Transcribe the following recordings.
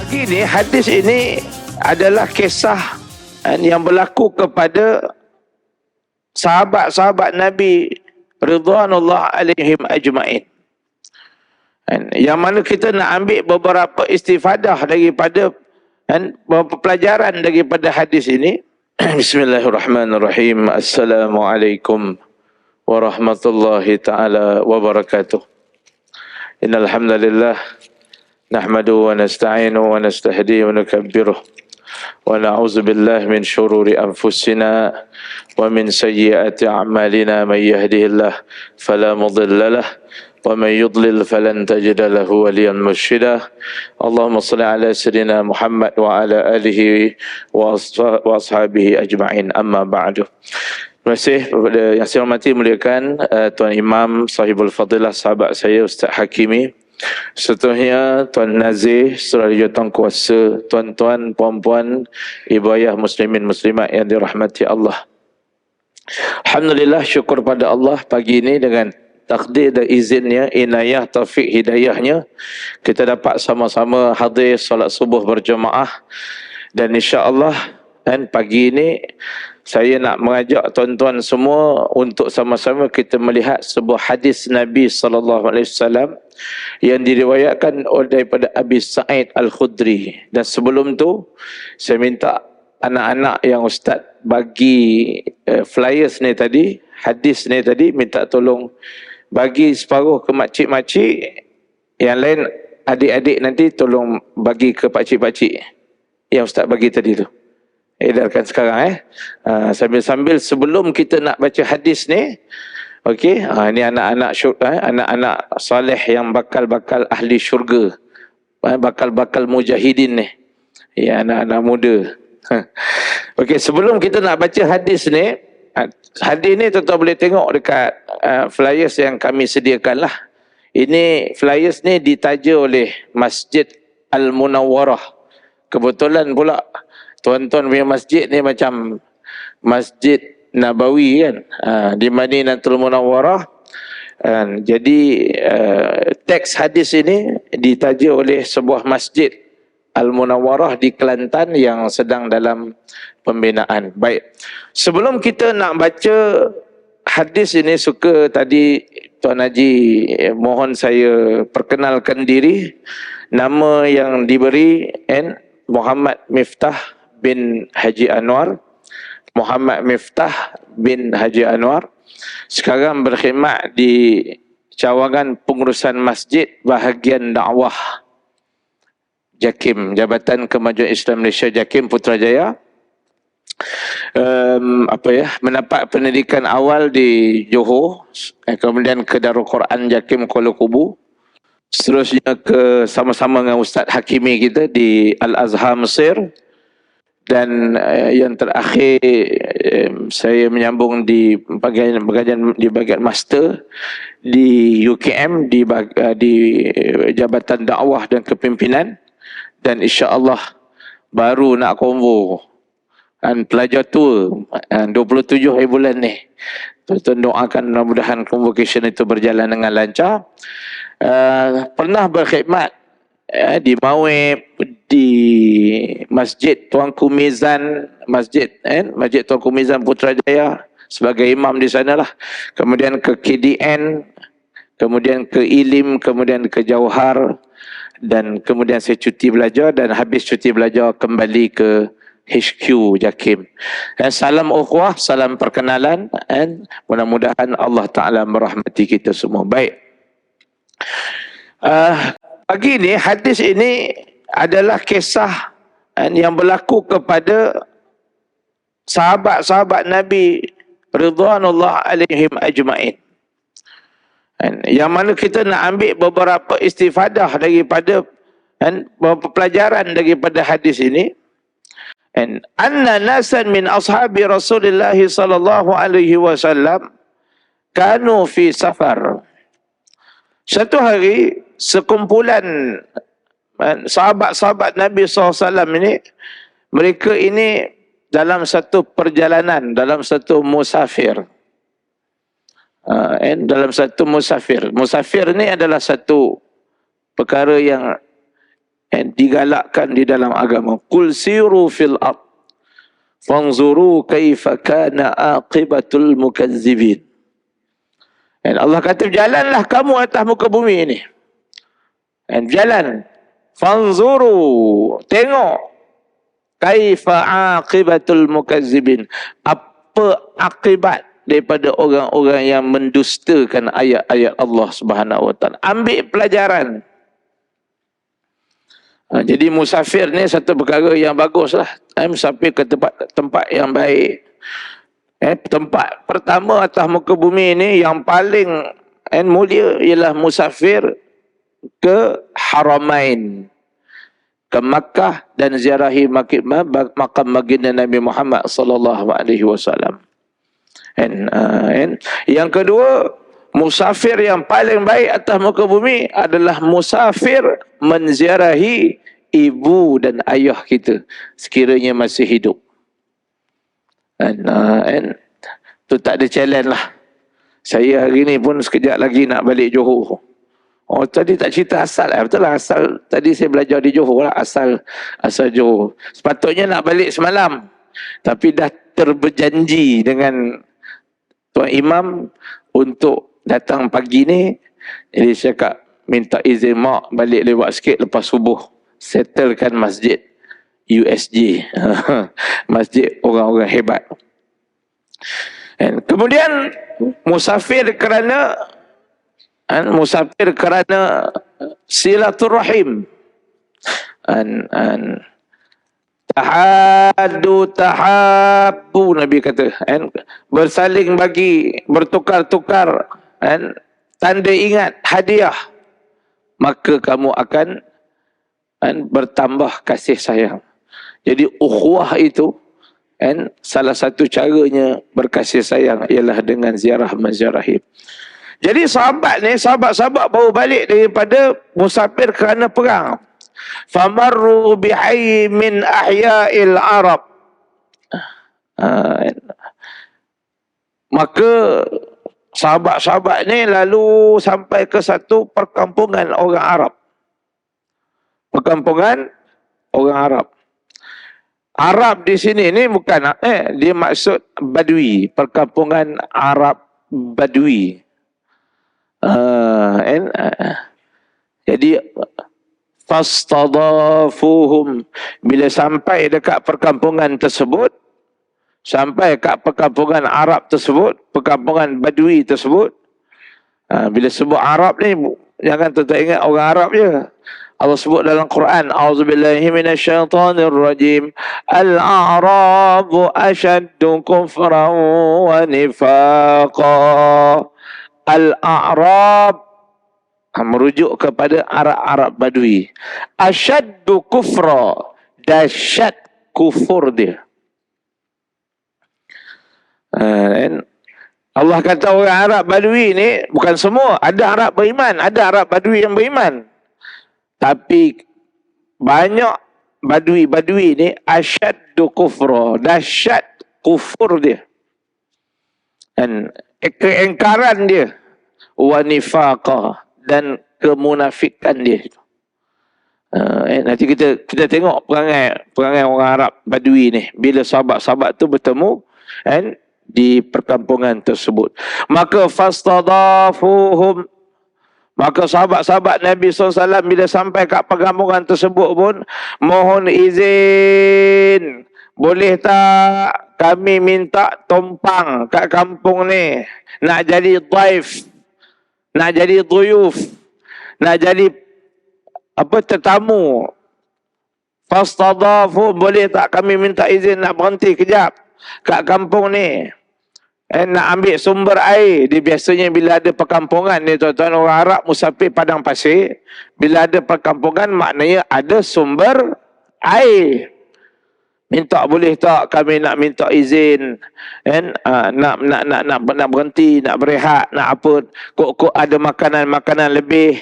Pagi ni hadis ini adalah kisah yang berlaku kepada sahabat-sahabat Nabi ridwanullah alaihim ajma'in. Yang mana kita nak ambil beberapa istifadah daripada beberapa pelajaran daripada hadis ini. Bismillahirrahmanirrahim. Assalamualaikum warahmatullahi taala wabarakatuh. Innal hamdalillah nahmaduhu wa nasta'inuhu wa nastahdihi wa nukabbiruh wa na'udzu billahi min syururi anfusina wa min sayyiati a'malina may yahdihillahu fala mudilla lahu wa may yudlil falan tajida lahu waliyan mursyida. Allahumma shalli ala sayyidina Muhammad wa ala alihi wa ashabihi ajma'in. Amma ba'du. Terima kasih kepada yang saya hormati muliakan Tuan Imam Sahibul Fadilah, sahabat saya Ustaz Hakimi, seterusnya Tuan Nazir, Saudara Jawatan Kuasa, tuan-tuan, puan-puan, ibu ayah muslimin muslimat yang dirahmati Allah. Alhamdulillah, syukur pada Allah pagi ini dengan takdir dan izinnya, inayah, taufik, hidayahnya, kita dapat sama-sama hadir solat subuh berjemaah. Dan insya-Allah pagi ini saya nak mengajak tuan-tuan semua untuk sama-sama kita melihat sebuah hadis Nabi SAW yang diriwayatkan daripada Abi Sa'id Al-Khudri. Dan sebelum tu saya minta anak-anak yang Ustaz bagi flyers ni tadi, hadis ni tadi, minta tolong bagi separuh ke makcik-makcik, yang lain adik-adik nanti tolong bagi ke pakcik-pakcik yang Ustaz bagi tadi tu. Edarkan sekarang sambil-sambil sebelum kita nak baca hadis ni. Okey, ini anak-anak anak-anak soleh yang bakal ahli syurga, bakal mujahidin ni. Ya, anak-anak muda. Okey, sebelum kita nak baca hadis ni, hadis ni tuan-tuan boleh tengok dekat flyers yang kami sediakan lah. Ini flyers ni ditaja oleh Masjid Al-Munawwarah. Kebetulan pula tuan-tuan punya masjid ni macam Masjid Nabawi kan, di Madinatul Munawwarah. Jadi teks hadis ini ditaja oleh sebuah masjid Al-Munawwarah di Kelantan yang sedang dalam pembinaan. Baik, sebelum kita nak baca hadis ini, suka tadi Tuan Haji mohon saya perkenalkan diri. Nama yang diberi Muhammad Miftah bin Haji Anwar. Muhammad Miftah bin Haji Anwar. Sekarang berkhidmat di cawangan pengurusan masjid bahagian dakwah JAKIM, Jabatan Kemajuan Islam Malaysia JAKIM Putrajaya. Mendapat pendidikan awal di Johor, kemudian ke Darul Quran JAKIM Kuala Kubu. Seterusnya ke sama-sama dengan Ustaz Hakimi kita di Al-Azhar Mesir. Dan yang terakhir saya menyambung di bahagian master di UKM di Jabatan Dakwah dan Kepimpinan. Dan insya-Allah baru nak konvo pelajar tua 27 hari bulan ni. Tuan-tuan doakan mudah-mudahan convocation itu berjalan dengan lancar. Pernah berkhidmat di Mawib, di Masjid Tuanku Mizan, Masjid Tuanku Mizan Putrajaya sebagai imam di sanalah. Kemudian ke KDN, kemudian ke Ilim, kemudian ke Jauhar, dan kemudian saya cuti belajar, dan habis cuti belajar kembali ke HQ JAKIM. Salam ukhuwah, salam perkenalan, mudah-mudahan Allah Ta'ala merahmati kita semua. Baik, pagi ni hadis ini adalah kisah yang berlaku kepada sahabat-sahabat Nabi ridwanullah alaihim ajma'in. Yang mana kita nak ambil beberapa istifadah daripada beberapa pelajaran daripada hadis ini. Anna nasan min ashabi Rasulullah sallallahu alaihi wasallam kanu fi safar. Satu hari sekumpulan sahabat-sahabat Nabi SAW ini, mereka ini dalam satu perjalanan, dalam satu musafir. Dalam satu musafir. Musafir ni adalah satu perkara yang digalakkan di dalam agama. Qul siru fil ard fanzuru kaifa kana aqibatul mukazzibin. Dan Allah kata, jalanlah kamu atas muka bumi ini. Dan jalan. Fanzuru. Tengok. Kaifa aqibatul mukazzibin. Apa akibat daripada orang-orang yang mendustakan ayat-ayat Allah Subhanahu Wa Taala. Ambil pelajaran. Jadi musafir ni satu perkara yang baguslah. Musafir ke tempat yang baik. Tempat pertama atas muka bumi ni yang paling mulia ialah musafir ke Haramain, ke Makkah dan ziarahi makam baginda Nabi Muhammad sallallahu alaihi wasallam. Yang kedua, musafir yang paling baik atas muka bumi adalah musafir menziarahi ibu dan ayah kita sekiranya masih hidup. Tu tak ada challenge lah. Saya hari ni pun sekejap lagi nak balik Johor. Tadi tak cerita asal lah. Betul lah, asal tadi saya belajar di Johor lah. Asal Johor. Sepatutnya nak balik semalam, tapi dah terberjanji dengan Tuan Imam untuk datang pagi ni. Jadi saya cakap minta izin mak balik lewat sikit lepas subuh, settlekan masjid USJ. Masjid orang-orang hebat. Kemudian musafir kerana silaturahim. Tahabbu, Nabi kata, bersaling bagi, bertukar-tukar, tanda ingat, hadiah, maka kamu akan bertambah kasih sayang. Jadi ukhuwah itu, salah satu caranya berkasih sayang ialah dengan ziarah menziarahi. Jadi sahabat-sahabat baru balik daripada musafir kerana perang. Famarru bihayy min ahya'il Arab. Maka sahabat-sahabat ni lalu sampai ke satu perkampungan orang Arab. Perkampungan orang Arab. Arab di sini ni bukan dia maksud Badui, perkampungan Arab Badui. Jadi fastadafuhum, bila sampai dekat perkampungan tersebut, sampai kat perkampungan Arab tersebut, perkampungan Badui tersebut, bila sebut Arab ni jangan ingat orang Arab je. Allah sebut dalam Quran, a'udzubillahi minasyaitonirrajim, al-a'rabu ashaddu kufran wa nifaqa. Al-a'rab merujuk kepada Arab Badui. Ashaddu kufra, dahsyat kufur dia. Allah kata orang Arab Badui ni bukan semua, ada Arab beriman, ada Arab Badui yang beriman. Tapi banyak Badui ni asyaddu kufra, dahsyat kufur dia. Dan keengkaran dia, wa nifaqa, dan kemunafikan dia. Nanti kita tengok perangai orang Arab Badui ni bila sahabat-sahabat tu bertemu di perkampungan tersebut. Maka fastadafuhum, maka sahabat-sahabat Nabi SAW bila sampai kat perkampungan tersebut pun mohon izin, boleh tak kami minta tumpang kat kampung ni, nak jadi dhaif, nak jadi dhuyuf, nak jadi tetamu. Fastadafu, boleh tak kami minta izin nak berhenti kejap kat kampung ni, nak ambil sumber air. Dia biasanya bila ada perkampungan ni tuan-tuan, orang Arab musafir padang pasir, bila ada perkampungan maknanya ada sumber air. Minta boleh tak kami nak minta izin, nak berhenti, nak berehat, nak apa, kok ada makanan lebih.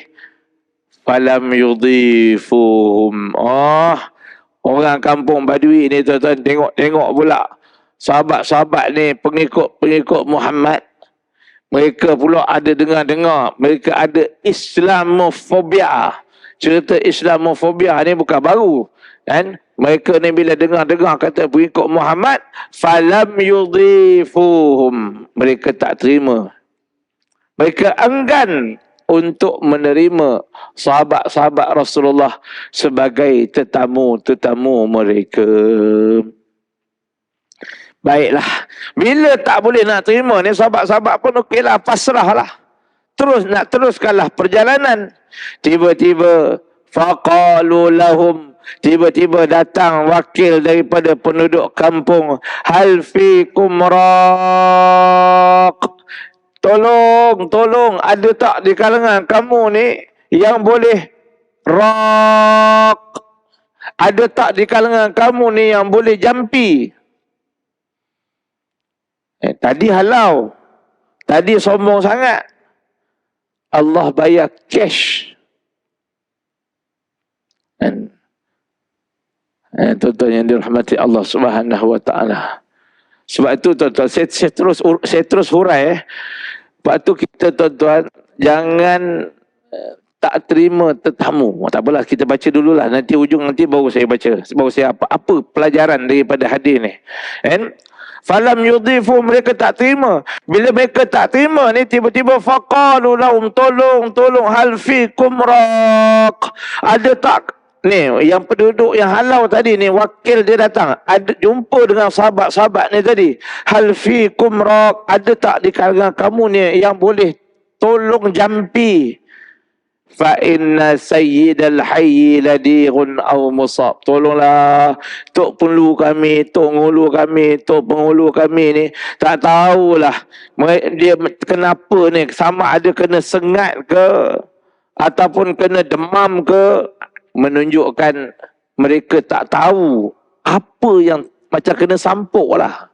Falam yudhifuhum. Orang kampung Badui ni tuan-tuan, tengok pula sahabat-sahabat ni, pengikut Muhammad, mereka pula ada dengar-dengar, mereka ada Islamofobia. cerita Islamofobia ni bukan baru. Kan? Mereka ni bila dengar-dengar kata pengikut Muhammad, falam yudhifuhum, mereka tak terima. Mereka enggan untuk menerima sahabat-sahabat Rasulullah sebagai tetamu-tetamu mereka. Baiklah. Bila tak boleh nak terima ni, sahabat-sahabat pun okeylah, pasrahlah. Nak teruskanlah perjalanan. Tiba-tiba faqalu lahum, tiba-tiba datang wakil daripada penduduk kampung, hal fikum raq, tolong, ada tak di kalangan kamu ni yang boleh raq, ada tak di kalangan kamu ni yang boleh jampi? Tadi halau, tadi sombong sangat, Allah bayar cash. Tuan-tuan yang dirahmati Allah Subhanahu wa taala. Sebab itu tuan-tuan, saya terus hurai. Sebab itu kita tuan-tuan jangan tak terima tetamu. Tak apalah, kita baca dululah, nanti ujung nanti baru saya baca. Baru saya apa pelajaran daripada hadis ni. Falam yudhifu, mereka tak terima. Bila mereka tak terima ni, tiba-tiba faqalu lahum, tolong, hal fikum raq, ada tak ni yang penduduk yang halau tadi ni, wakil dia datang, ada jumpa dengan sahabat-sahabat ni tadi, hal fikum raq, ada tak di kalangan kamu ni yang boleh tolong jampi? Fa inna sayyidal hayy ladirun aw musab, tolonglah tok penghulu kami, tok penghulu kami ni tak tahulah dia kenapa ni, sama ada kena sengat ke ataupun kena demam ke, menunjukkan mereka tak tahu apa yang macam kena sampuk lah.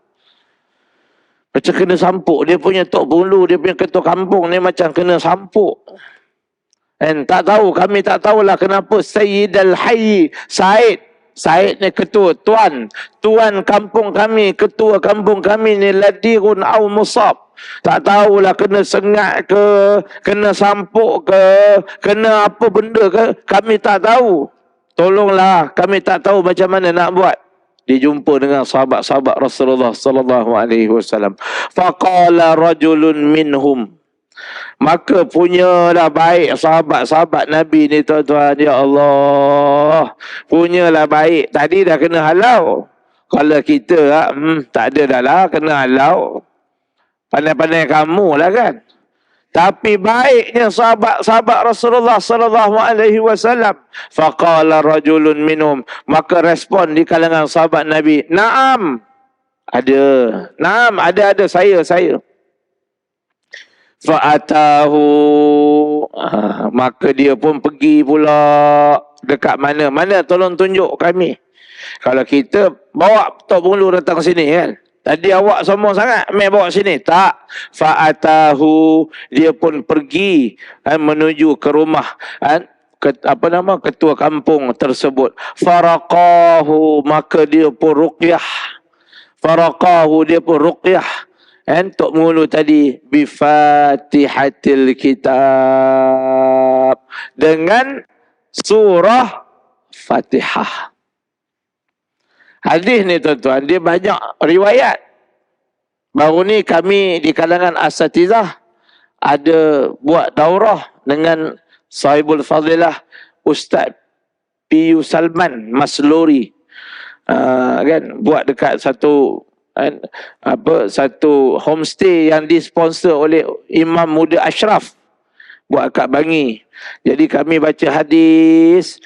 Macam kena sampuk, dia punya tok penghulu, dia punya ketua kampung ni macam kena sampuk. Tak tahu, kami tak tahulah kenapa Sayyid al-Hayy, Said ni ketua, tuan kampung kami, ketua kampung kami ni ladirun aw musab, tak tahulah kena sengat ke, kena sampuk ke, kena apa benda ke, kami tak tahu. Tolonglah, kami tak tahu macam mana nak buat. Dijumpa dengan sahabat-sahabat Rasulullah sallallahu alaihi wasallam. Faqala rajulun minhum, maka punyalah baik sahabat-sahabat Nabi ni tuan-tuan, ya Allah, punyalah baik. Tadi dah kena halau. Kalau kita tak ada dah lah kena halau, pandai-pandai kamu lah kan. Tapi baiknya sahabat-sahabat Rasulullah sallallahu alaihi wasallam, faqala rajulun minhum, maka respon di kalangan sahabat Nabi, naam, ada saya. Fa'atahu, maka dia pun pergi pula. Dekat mana? Tolong tunjuk kami. Kalau kita bawa tok penghulu datang sini kan, tadi awak sombong sangat, mai bawa sini. Tak. Fa'atahu, dia pun pergi menuju ke rumah ketua kampung tersebut. Faraqahu, maka dia pun ruqyah. Tok penghulu tadi bifatihatil kitab, dengan surah Fatihah. Hadis ni tuan-tuan, dia banyak riwayat. Baru ni kami di kalangan asatizah ada buat daurah dengan sahibul fadilah Ustaz Piyu Salman Maslori, kan, buat dekat satu homestay yang disponsor oleh Imam Muda Ashraf, buat kat Bangi. Jadi kami baca hadis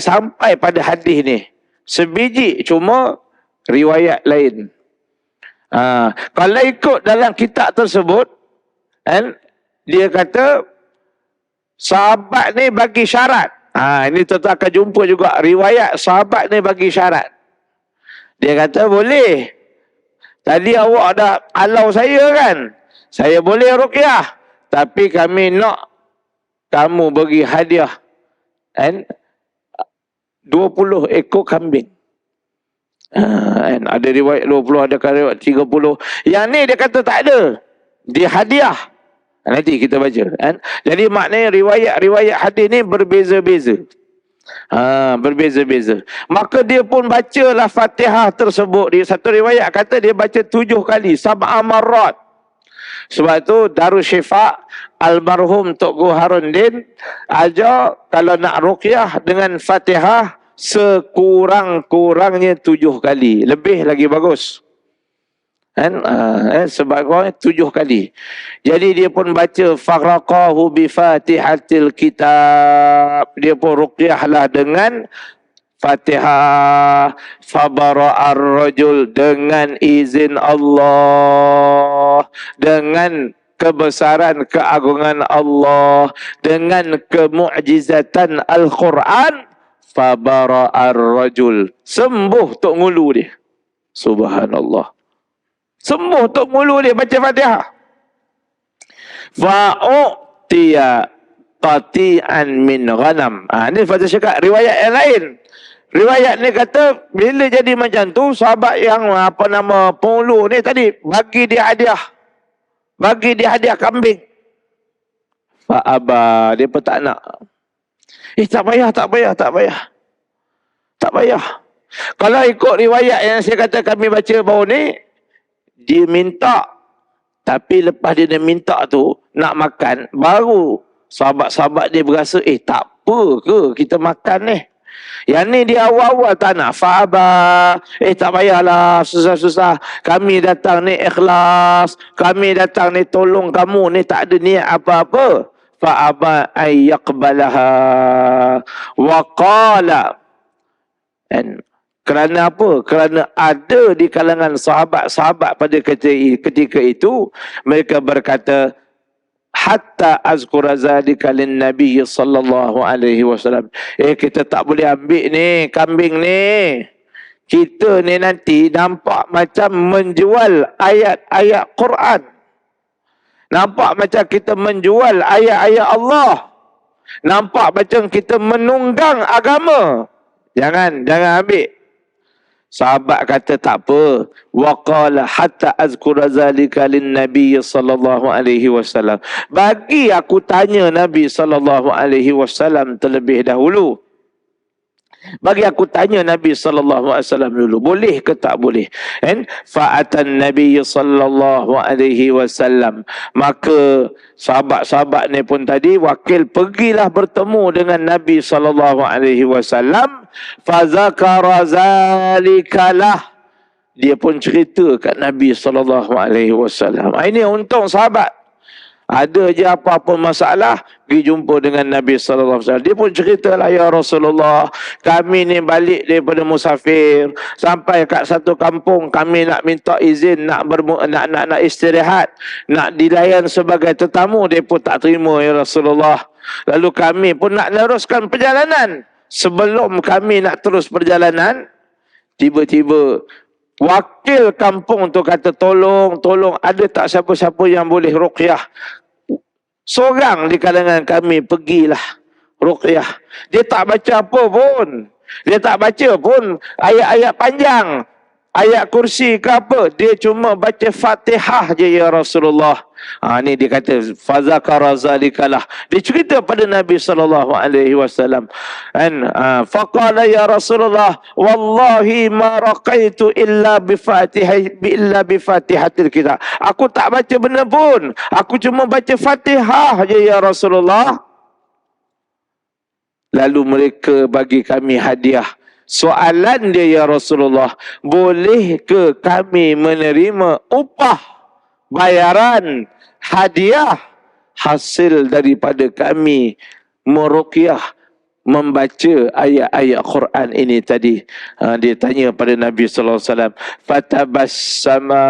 sampai pada hadis ni sebiji, cuma riwayat lain. Kalau ikut dalam kitab tersebut, dia kata sahabat ni bagi syarat. Ini tuan-tuan akan jumpa juga riwayat sahabat ni bagi syarat. Dia kata boleh, tadi awak dah halau saya kan, saya boleh ruqyah, tapi kami nak kamu bagi hadiah 20 ekor kambing. Ada riwayat 20, ada riwayat 30. Yang ni dia kata tak ada, dia hadiah. Nanti kita baca. Jadi maknanya riwayat-riwayat hadis ni berbeza-beza. Berbeza-beza. Maka dia pun bacalah Fatihah tersebut. Di satu riwayat kata dia baca 7 kali, sab'a marrat. Sebab tu Darul Syifa almarhum Tok Guru Harundin ajar kalau nak ruqyah dengan Fatihah sekurang-kurangnya 7 kali. Lebih lagi bagus. Kan? Sebab 7 kali. Jadi dia pun baca faraqahu bi Fatihatil Kitab. Dia pun ruqyahlah dengan Fatihah. Fabara'ar rajul, dengan izin Allah, dengan kebesaran keagungan Allah, dengan kemu'jizatan Al-Quran, fabara'ar rajul, sembuh tok ngulu dia. Subhanallah. Sembuh tok ngulu dia baca Fatihah. Fa'u'tiya qati'an min ghanam. Ini Fazal cakap riwayat yang lain. Riwayat ni kata bila jadi macam tu, sahabat yang penghulu ni tadi bagi dia hadiah. Bagi dia hadiah kambing. Fa'aba, dia pun tak nak. Tak payah. Tak payah. Kalau ikut riwayat yang saya kata kami baca baru ni, dia minta. Tapi lepas dia minta tu, nak makan, baru sahabat-sahabat dia berasa, tak apa ke kita makan ni. Yang ni dia awal-awal tak nak. Fa'aba, tak payahlah, susah-susah. Kami datang ni ikhlas. Kami datang ni tolong kamu ni, tak ada niat apa-apa. Fa'aba ayyaqbalaha. Wa qala. Kerana apa? Kerana ada di kalangan sahabat-sahabat pada ketika itu, mereka berkata, hatta azkura zalika lin Nabi sallallahu alaihi wasallam. Kita tak boleh ambil ni kambing ni. Kita ni nanti nampak macam menjual ayat-ayat Quran. Nampak macam kita menjual ayat-ayat Allah. Nampak macam kita menunggang agama. Jangan ambil. Sahabat kata tak apa. Wa qala hatta azkura zalika lin Nabi sallallahu alaihi wasallam. Bagi aku tanya Nabi sallallahu alaihi wasallam terlebih dahulu. Bagi aku tanya Nabi sallallahu alaihi wasallam dulu, boleh ke tak boleh? Fa'atan Nabi sallallahu alaihi wasallam. Maka sahabat-sahabat ni pun tadi wakil pergilah bertemu dengan Nabi sallallahu alaihi wasallam. Fa zakara zalikalah. Dia pun cerita kat Nabi sallallahu alaihi wasallam. Ini untung sahabat. Ada je apa-apa masalah, pergi jumpa dengan Nabi sallallahu alaihi wasallam. Dia pun ceritalah, ya Rasulullah, kami ni balik daripada musafir, sampai kat satu kampung, kami nak minta izin nak istirahat, nak dilayan sebagai tetamu, dia pun tak terima, ya Rasulullah. Lalu kami pun nak neruskan perjalanan. Sebelum kami nak terus perjalanan, tiba-tiba wakil kampung tu kata, tolong, ada tak siapa-siapa yang boleh ruqyah? Seorang di kalangan kami pergilah ruqyah. Dia tak baca apa pun. Dia tak baca pun ayat-ayat panjang, ayat kursi ke apa. Dia cuma baca Fatihah je, ya Rasulullah. Ni dia kata fazakara zalikalah. Dia cerita pada Nabi sallallahu alaihi wasallam. Faqala ya Rasulullah, wallahi ma raqaitu illa bi Fatihatil Kitab. Aku tak baca benda pun. Aku cuma baca Fatihah je, ya Rasulullah. Lalu mereka bagi kami hadiah. Soalan dia, ya Rasulullah, boleh ke kami menerima upah, bayaran, hadiah hasil daripada kami meruqyah, membaca ayat-ayat Quran ini tadi? Dia tanya pada Nabi sallallahu alaihi wasallam. Fatabassama,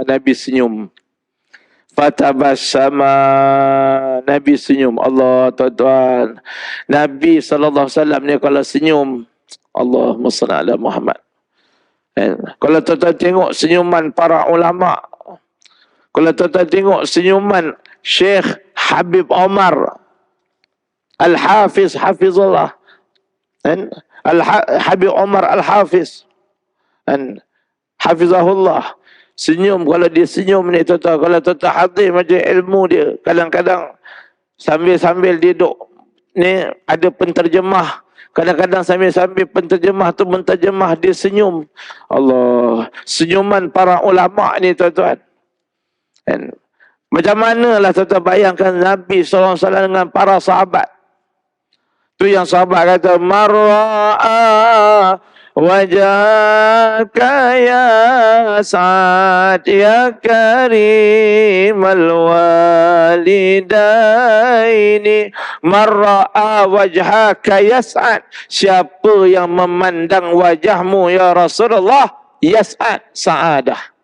Nabi senyum. Fatabassama, Nabi senyum. Allah tuan-tuan, Nabi sallallahu alaihi wasallam ni kalau senyum, Allahumma salli ala Muhammad. Kalau tuan-tuan tengok senyuman para ulama, kalau tuan-tuan tengok senyuman Syekh Habib Omar Al-Hafiz, Hafizullah, Habib Omar Al-Hafiz, Hafizahullah, senyum, kalau dia senyum ni tuan-tuan, kalau tuan-tuan hadir macam ilmu dia, kadang-kadang sambil dia duduk ni, ada penterjemah Kadang-kadang sambil-sambil penterjemah tu menterjemah, dia senyum. Allah, senyuman para ulama ni tuan-tuan. Dan macam manalah tuan-tuan bayangkan Nabi SAW dengan para sahabat. Tu yang sahabat kata, marra'a wajhaka ya Sa'ad ya karimal walidaini. Marra'a wajhaka ya Sa'ad. Siapa yang memandang wajahmu ya Rasulullah, yas'ad, sa'adah.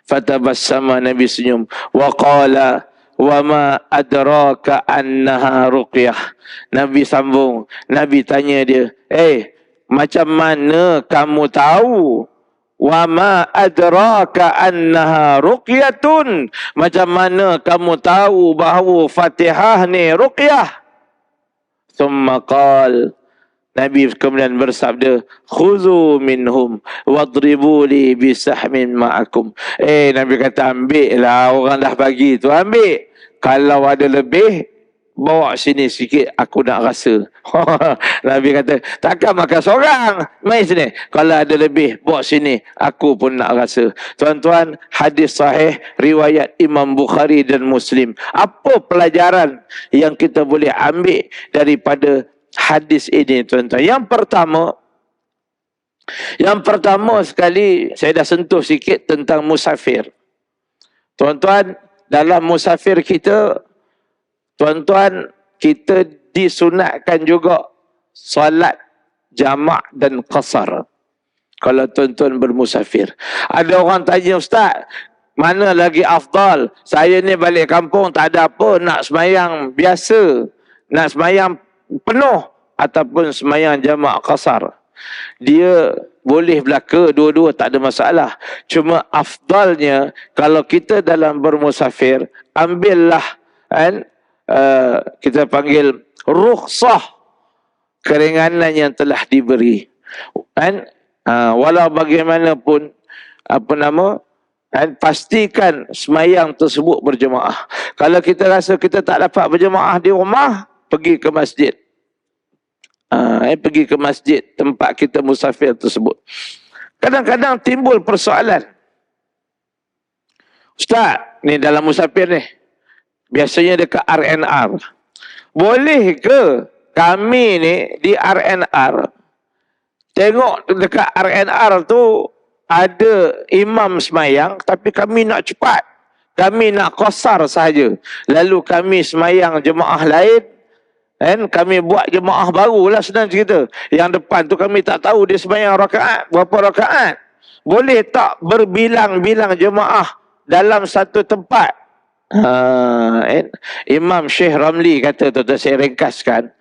Fatabassama, Nabi senyum. Wa qala wa ma adraka annaha ruqyah. Nabi sambung, Nabi tanya dia, macam mana kamu tahu? Wa ma adraka annaha ruqyatun. Macam mana kamu tahu bahawa Fatihah ni ruqyah? Thumma qala, Nabi kemudian bersabda, khuzu minhum wadribu li bisahmin ma'akum. Nabi kata, ambil lah, orang dah bagi tu, ambil. Kalau ada lebih, bawa sini sikit, aku nak rasa. Nabi kata, takkan makan seorang, mai sini. Kalau ada lebih, bawa sini, aku pun nak rasa. Tuan-tuan, hadis sahih riwayat Imam Bukhari dan Muslim. Apa pelajaran yang kita boleh ambil daripada hadis ini, tuan-tuan? Yang pertama sekali, saya dah sentuh sikit tentang musafir. Tuan-tuan, dalam musafir kita, tuan-tuan, kita disunatkan juga solat jamak dan qasar kalau tuan-tuan bermusafir. Ada orang tanya, Ustaz, mana lagi afdal? Saya ni balik kampung, tak ada apa, nak semayang biasa, nak semayang penuh ataupun semayang jamak qasar. Dia boleh belaka dua-dua, tak ada masalah. Cuma afdalnya kalau kita dalam bermusafir, ambillah kita panggil rukhsah, keringanan yang telah diberi. Walau bagaimanapun pastikan semayang tersebut berjemaah. Kalau kita rasa kita tak dapat berjemaah di rumah, pergi ke masjid. Pergi ke masjid tempat kita musafir tersebut. Kadang-kadang timbul persoalan, Ustaz, ni dalam musafir ni, biasanya dekat RNR, boleh ke kami ni di RNR, tengok dekat RNR tu ada imam semayang, tapi kami nak cepat, kami nak qasar sahaja, lalu kami semayang jemaah lain, kami buat jemaah barulah, senang cerita. Yang depan tu kami tak tahu dia sembahyang rakaat, berapa rakaat. Boleh tak berbilang-bilang jemaah dalam satu tempat? Imam Syekh Ramli kata, tuan-tuan, saya ringkaskan,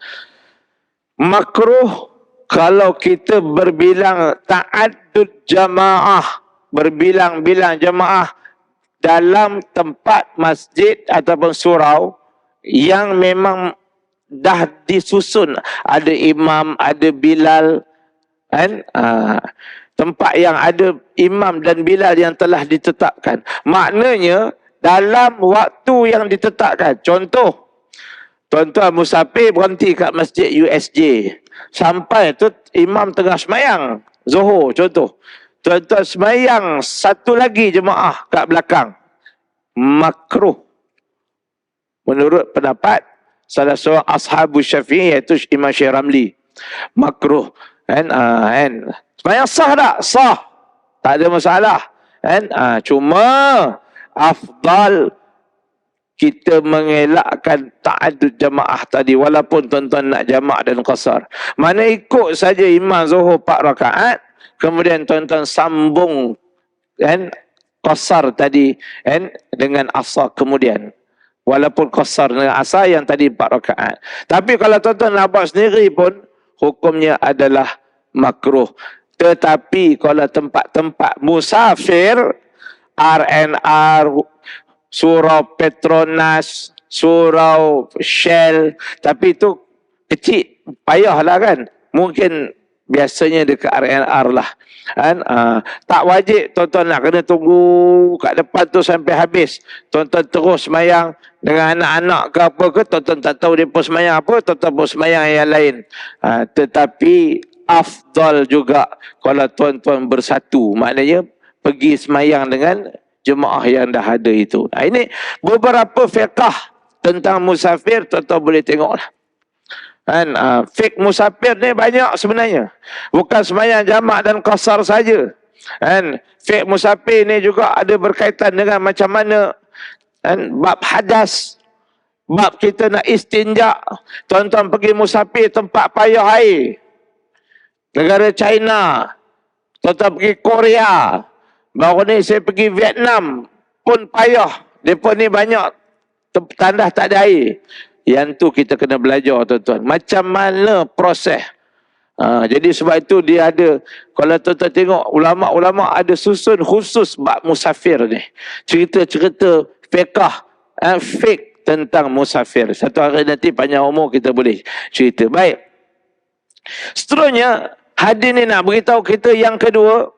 makruh kalau kita berbilang ta'addud jamaah, berbilang-bilang jemaah dalam tempat masjid ataupun surau yang memang dah disusun, ada imam, ada Bilal, tempat yang ada imam dan Bilal yang telah ditetapkan. Maknanya dalam waktu yang ditetapkan. Contoh, tuan-tuan musafir berhenti kat masjid USJ, sampai tu imam tengah semayang Zuhur contoh, tuan-tuan semayang satu lagi jemaah kat belakang, makruh menurut pendapat salah seorang ashabu Syafi'i, iaitu Imam Syekh Ramli. Makruh. Semayang sah tak? Sah. Tak ada masalah. Cuma afdal kita mengelakkan ta'addud jamaah tadi, walaupun tuan-tuan nak jamak dan qasar. Mana ikut saja imam Zuhur 4 rakaat, kemudian tuan-tuan sambung qasar tadi dengan asar kemudian. Walaupun qasar dengan asar yang tadi 4 rakaat. Tapi kalau tuan-tuan nak buat sendiri pun, hukumnya adalah makruh. Tetapi kalau tempat-tempat musafir, RNR, surau Petronas, surau Shell, tapi itu kecil, payahlah kan. Mungkin biasanya dekat R&R lah. Kan? Tak wajib tuan-tuan nak kena tunggu kat depan tu sampai habis. Tuan-tuan terus semayang dengan anak-anak ke apa ke, tuan-tuan tak tahu dia pun semayang apa, tuan-tuan pun semayang yang lain. Tetapi afdal juga kalau tuan-tuan bersatu. Maknanya pergi semayang dengan jemaah yang dah ada itu. Ini beberapa fiqah tentang musafir, tuan-tuan boleh tengoklah. Kan, fik musafir ni banyak sebenarnya. Bukan semayang jamak dan qasar saja. Kan, fik musafir ni juga ada berkaitan dengan macam mana kan, bab hadas, bab kita nak istinja. Tuan-tuan pergi musafir tempat payah air. Negara China, tuan-tuan pergi Korea. Baru ni saya pergi Vietnam pun payah. Mereka ni banyak tandas tak ada air. Yang tu kita kena belajar tuan-tuan. Macam mana proses. Jadi sebab itu dia ada. Kalau tuan-tuan tengok ulama'-ulama' ada susun khusus bab musafir ni. Cerita-cerita fiqah, fiqh tentang musafir. Satu hari nanti panjang umur kita boleh cerita. Baik. Seterusnya, hadis ni nak beritahu kita yang kedua.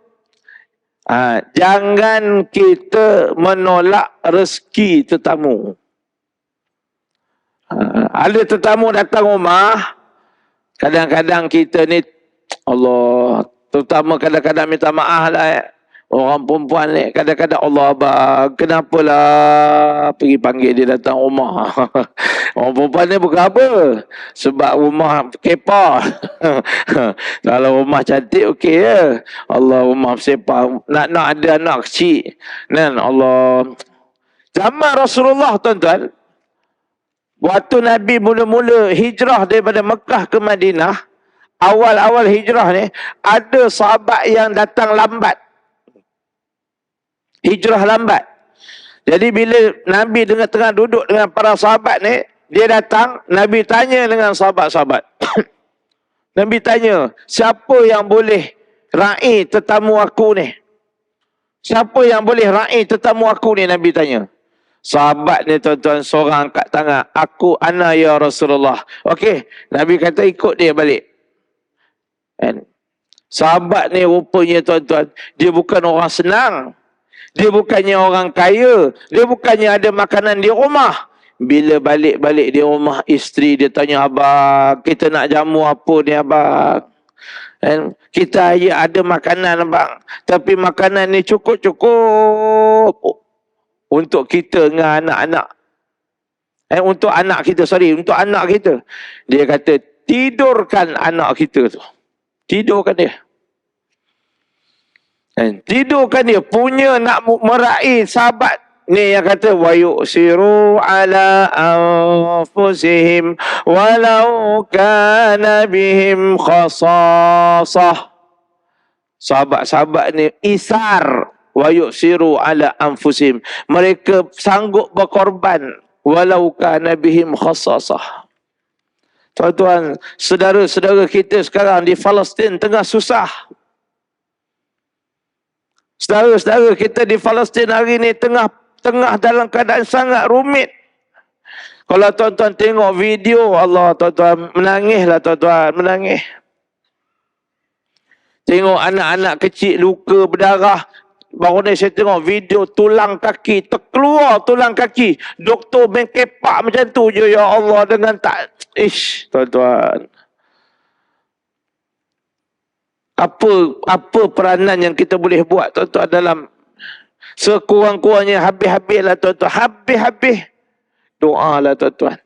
Jangan kita menolak rezeki tetamu. Ada tetamu datang rumah, kadang-kadang kita ni, Allah, terutama kadang-kadang minta maaf lah. Orang perempuan ni, kadang-kadang Allah abang, kenapalah pergi panggil dia datang rumah. Orang perempuan ni bukan apa. Sebab rumah kepa. Kalau rumah cantik, okey ya. Allah, rumah sepa. Nak ada anak kecil. Kan, Allah. Zaman Rasulullah, tuan-tuan, waktu Nabi mula-mula hijrah daripada Mekah ke Madinah, awal-awal hijrah ni, ada sahabat yang datang lambat. Hijrah lambat. Jadi bila Nabi tengah duduk dengan para sahabat ni, dia datang, Nabi tanya dengan sahabat-sahabat. Nabi tanya, siapa yang boleh raih tetamu aku ni? Siapa yang boleh raih tetamu aku ni? Nabi tanya. Sahabat ni tuan-tuan seorang angkat tangan. Ana ya Rasulullah. Okey, Nabi kata ikut dia balik. And sahabat ni rupanya tuan-tuan, dia bukan orang senang. Dia bukannya orang kaya. Dia bukannya ada makanan di rumah. Bila balik-balik di rumah, isteri dia tanya, abang, kita nak jamu apa ni abang? And kita ada makanan abang. Tapi makanan ni cukup-cukup untuk kita dengan anak-anak. Untuk anak kita, untuk anak kita. Dia kata, tidurkan anak kita tu. Tidurkan dia. Tidurkan dia. Punya nak meraih sahabat. Ni yang kata, wa yu'siru ala anfusihim walau kana bihim khasasah. Sahabat-sahabat ni isar. Wa yu'siru ala anfusihim. Mereka sanggup berkorban walau kana bihim khasasah. Tuan-tuan, saudara-saudara kita sekarang di Palestin tengah susah. Saudara-saudara kita di Palestin hari ni tengah dalam keadaan sangat rumit. Kalau tuan-tuan tengok video, Allah tuan-tuan, menangislah tuan-tuan, menangis. Tengok anak-anak kecil luka berdarah. Baru ni saya tengok video tulang kaki, terkeluar tulang kaki. Doktor main kepak macam tu je, ya Allah, dengan tak. Tuan-tuan. Apa peranan yang kita boleh buat tuan-tuan dalam sekurang-kurangnya habis-habislah tuan-tuan. Habis-habis doa lah tuan-tuan.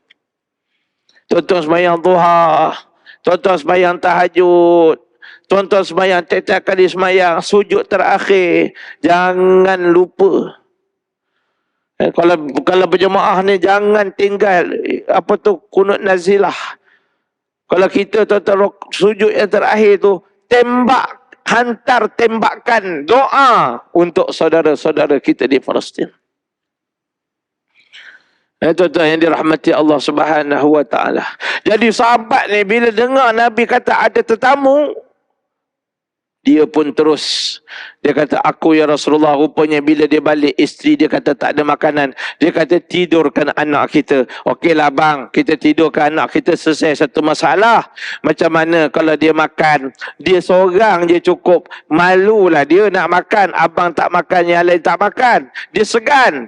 Tuan-tuan sembahyang duha, tuan-tuan sembahyang tahajud, tuan-tuan sembahyang tiap-tiap kali sembahyang sujud terakhir, jangan lupa. Kalau berjemaah ni jangan tinggal kunut nazilah. Kalau kita tuan-tuan sujud yang terakhir tu, hantar tembakan doa untuk saudara-saudara kita di Palestin. Tuan-tuan yang dirahmati Allah Subhanahu wa taala. Jadi sahabat ni bila dengar Nabi kata ada tetamu, Dia pun terus. Dia kata, aku ya Rasulullah. Rupanya bila dia balik, isteri dia kata tak ada makanan. Dia kata, tidurkan anak kita. Okeylah bang, kita tidurkan anak kita, selesai satu masalah. Macam mana kalau dia makan? Dia seorang je cukup. Malulah dia nak makan. Abang tak makan, yang lain tak makan. Dia segan.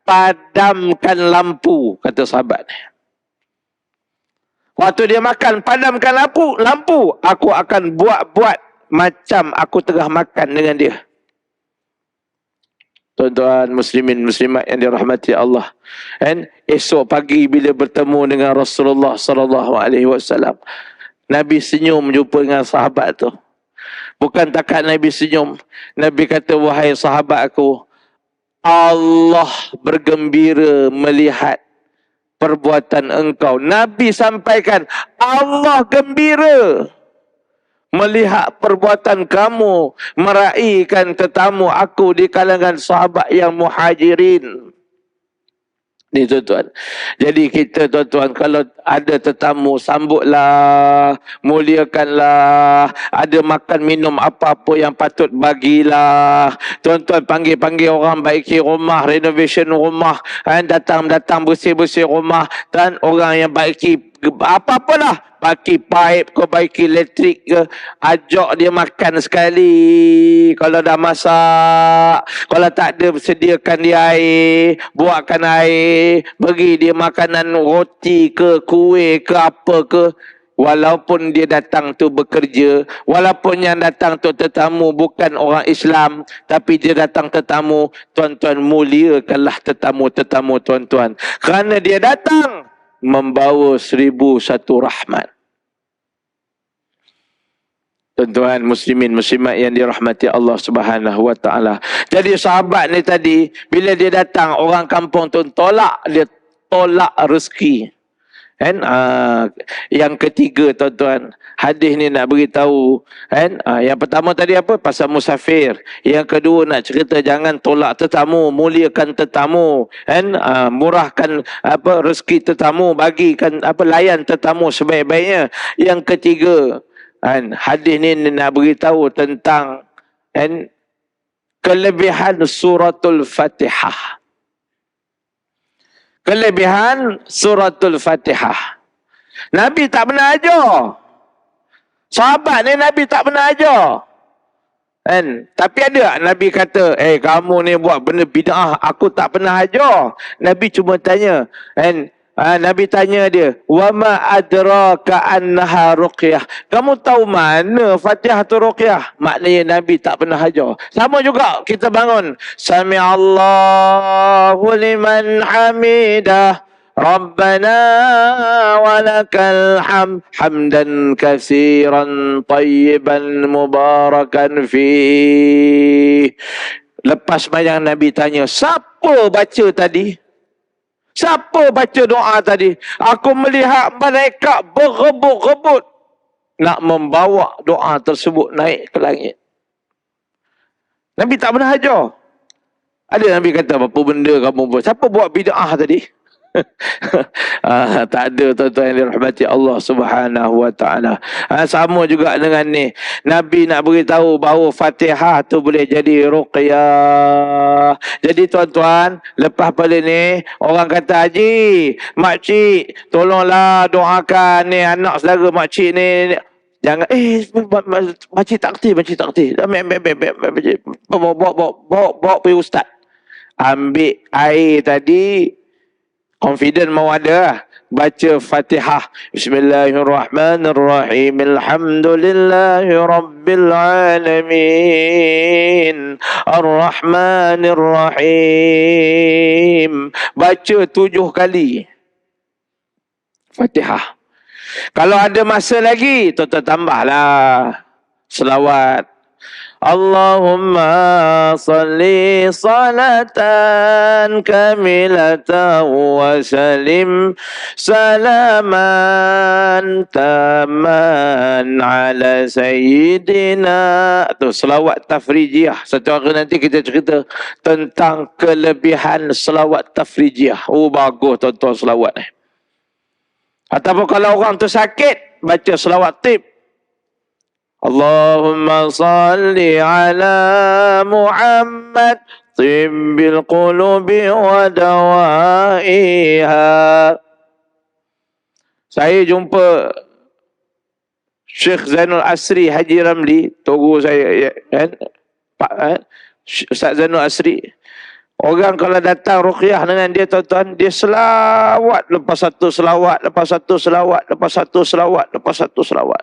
Padamkan lampu, kata sahabat ni. Waktu dia makan, padamkan lampu. Aku akan buat macam aku tengah makan dengan dia. Tuan-tuan muslimin muslimat yang dirahmati Allah. Dan esok pagi bila bertemu dengan Rasulullah sallallahu alaihi wasallam, Nabi senyum jumpa dengan sahabat tu. Bukan takat Nabi senyum, Nabi kata, wahai sahabat aku, Allah bergembira melihat perbuatan engkau. Nabi sampaikan, Allah gembira melihat perbuatan kamu meraihkan tetamu aku di kalangan sahabat yang muhajirin. Ni tuan-tuan. Jadi kita tuan-tuan, kalau ada tetamu, sambutlah, muliakanlah. Ada makan minum apa-apa yang patut bagilah. Tuan-tuan panggil-panggil orang, baiki rumah, renovation rumah, datang-datang bersih-bersih rumah, dan orang yang baiki apa-apalah, baiki pipe ke, baiki elektrik ke, ajak dia makan sekali. Kalau dah masak, kalau tak ada, sediakan dia air, buatkan air, bagi dia makanan, roti ke, kuih ke, apa ke. Walaupun dia datang tu bekerja, walaupun yang datang tu tetamu bukan orang Islam, tapi dia datang tetamu, tuan-tuan, muliakanlah tetamu-tetamu tuan-tuan. Kerana dia datang membawa 1001 rahmat. Tuan-tuan muslimin muslimat yang dirahmati Allah Subhanahu wa taala. Jadi sahabat ni tadi, bila dia datang, orang kampung tu tolak rezeki. Kan? Yang ketiga tuan-tuan, hadis ni nak beritahu, kan? Yang pertama tadi apa? Pasal musafir. Yang kedua nak cerita jangan tolak tetamu, muliakan tetamu, kan? Murahkan apa rezeki tetamu, bagikan apa, layan tetamu sebaik-baiknya. Yang ketiga, kan? Hadis ni nak beritahu tentang, kan, kelebihan suratul Fatihah. Kelebihan suratul Fatihah. Nabi tak pernah ajar. Sahabat ni Nabi tak pernah ajar. Kan? Tapi ada Nabi kata, kamu ni buat benda bid'ah, aku tak pernah ajar. Nabi cuma tanya, kan? Nabi tanya dia, wa ma adraka annaha ruqyah. Kamu tahu mana Fatihah tu ruqyah? Maknanya Nabi tak pernah ajar. Sama juga kita bangun, sami'allahu liman hamidah, Rabbana walakal hamdan katsiran tayyiban mubarakan fi. Lepas sembahyang Nabi tanya, siapa baca tadi? Siapa baca doa tadi? Aku melihat malaikat berebut-rebut nak membawa doa tersebut naik ke langit. Nabi tak pernah ajar. Ada Nabi kata, apa benda kamu buat? Siapa buat bid'ah tadi? Tak ada tuan-tuan yang dirahmati Allah Subhanahu wa taala. Sama juga dengan ni, Nabi nak beritahu bahawa Fatihah tu boleh jadi ruqyah. Jadi tuan-tuan, lepas pada ni orang kata, haji, makcik, tolonglah doakan ni anak saudara makcik ni. Jangan makcik tak kerti, makcik tak kerti. Bawa pergi ustaz. Ambil air tadi, confident mau ada, baca Fatihah. Bismillahirrahmanirrahim. Alhamdulillahi rabbil alamin. Ar-Rahmanir-Rahim. Baca 7 kali Fatihah. Kalau ada masa lagi, tuan-tuan tambahlah selawat. Allahumma salli salatan kamilatan wa salim salaman taman ala sayyidina. Tu selawat tafrijiyah. Satu hari nanti kita cerita tentang kelebihan selawat tafrijiyah. Oh bagus tuan-tuan selawat ni. Ataupun kalau orang tu sakit, baca selawat tib. Allahumma salli ala Muhammad tibbil qulubi wa dawaiha. Saya jumpa Syekh Zainul Asri Haji Ramli, togo saya kan, Pak Ustaz Zainul Asri. Orang kalau datang ruqyah dengan dia tuan-tuan, dia selawat lepas satu selawat, lepas satu selawat, lepas satu selawat, lepas satu selawat.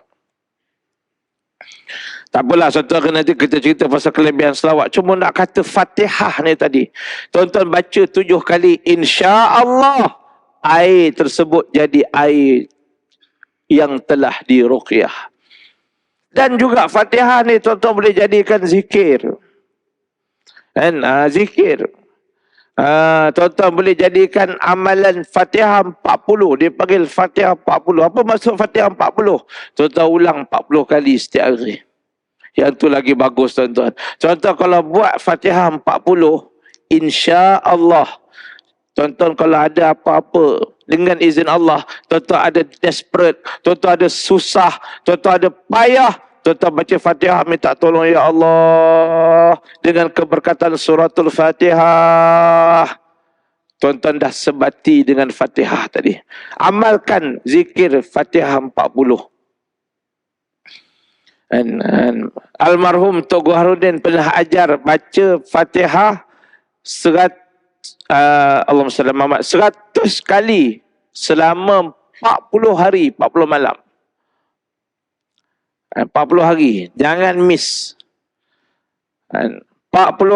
Tak apalah, satu hari nanti kita cerita pasal kelebihan selawat. Cuma nak kata Fatihah ni tadi, tuan-tuan baca 7 kali, insya-Allah air tersebut jadi air yang telah diruqyah. Dan juga Fatihah ni tuan-tuan boleh jadikan zikir. Kan? Zikir. Tuan-tuan boleh jadikan amalan Fatihah 40. Dia panggil Fatihah 40. Apa maksud Fatihah 40? Tuan-tuan ulang 40 kali setiap hari. Yang tu lagi bagus tuan-tuan. Tuan-tuan kalau buat Fatihah 40, insya-Allah, tuan-tuan kalau ada apa-apa, dengan izin Allah, tuan-tuan ada desperate, tuan-tuan ada susah, tuan-tuan ada payah, tuan-tuan baca Fatihah, minta tolong ya Allah dengan keberkatan suratul Fatihah. Tuan-tuan dah sebati dengan Fatihah tadi. Amalkan zikir Fatihah 40. Almarhum Tok Harudin pernah ajar baca Fatihah Allahumma salli ala Muhammad 100 kali selama 40 hari, 40 malam. 40 hari, jangan miss. 40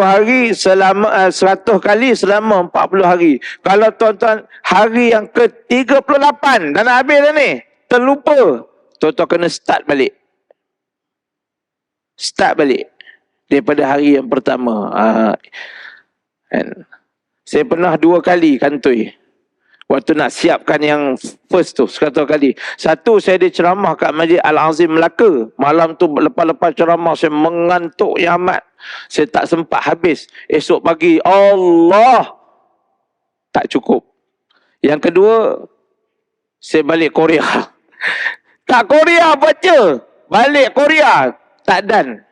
hari selama 100 kali selama 40 hari. Kalau tuan-tuan hari yang ke-38 dah nak habis dah ni, terlupa, tuan-tuan kena start balik. Start balik daripada hari yang pertama. Saya pernah 2 kali kantoi. Waktu nak siapkan yang first tu, 100 kali. Satu, saya ada ceramah kat Masjid Al-Azim Melaka. Malam tu lepas-lepas ceramah, saya mengantuk yang amat. Saya tak sempat habis. Esok pagi, Allah, tak cukup. Yang kedua, saya balik Korea. Tak Korea baca, balik Korea, tak dan.